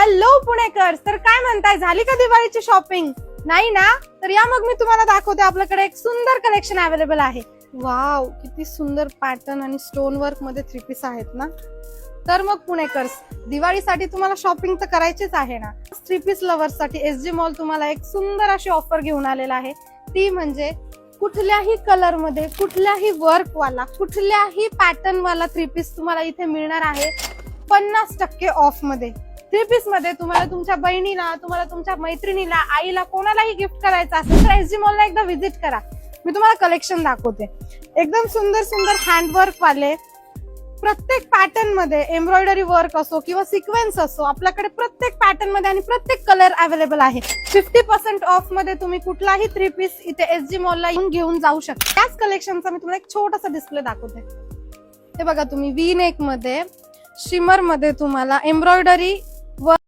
Hello Punekars, तर काय म्हणताय, झाली का दिवाळीची शॉपिंग? नाही ना? तर या मग मी तुम्हाला दाखवते, आपल्याकडे एक सुंदर कलेक्शन अवेलेबल आहे. वाव, किती सुंदर पॅटर्न आणि स्टोन वर्क मध्ये थ्री पीस आहेत ना. तर मग पुणेकर्स, दिवाळीसाठी तुम्हाला शॉपिंग तर करायचीच आहे ना. थ्री पीस लव्हर्स साठी एसजी मॉल तुम्हाला एक सुंदर अशी ऑफर घेऊन आलेला आहे. ती म्हणजे कुठल्याही कलर मध्ये, कुठल्याही वर्क वाला, कुठल्याही पॅटर्न वाला थ्री पीस तुम्हाला इथे मिळणार आहे 50% ऑफ मध्ये. थ्री पीस मध्ये तुम्हाला तुमच्या बहिणीला, तुम्हाला तुमच्या मैत्रिणीला, आईला, कोणालाही गिफ्ट करायचं असेल तर एसजी मॉलला एकदा व्हिजिट करा. मी तुम्हाला कलेक्शन दाखवते. एकदम सुंदर सुंदर हँडवर्क वाले, प्रत्येक पॅटर्न मध्ये एम्ब्रॉयडरी वर्क असो किंवा सिक्वेन्स असो, आपल्याकडे प्रत्येक पॅटर्न मध्ये आणि प्रत्येक कलर अवेलेबल आहे. 50% ऑफ मध्ये तुम्ही कुठलाही थ्री पीस इथे एसजी मॉलला येऊन घेऊन जाऊ शकता. त्याच कलेक्शनचा मी तुम्हाला एक छोटासा डिस्प्ले दाखवते. हे बघा, तुम्ही वी नेक मध्ये, शिमर मध्ये तुम्हाला एम्ब्रॉयडरी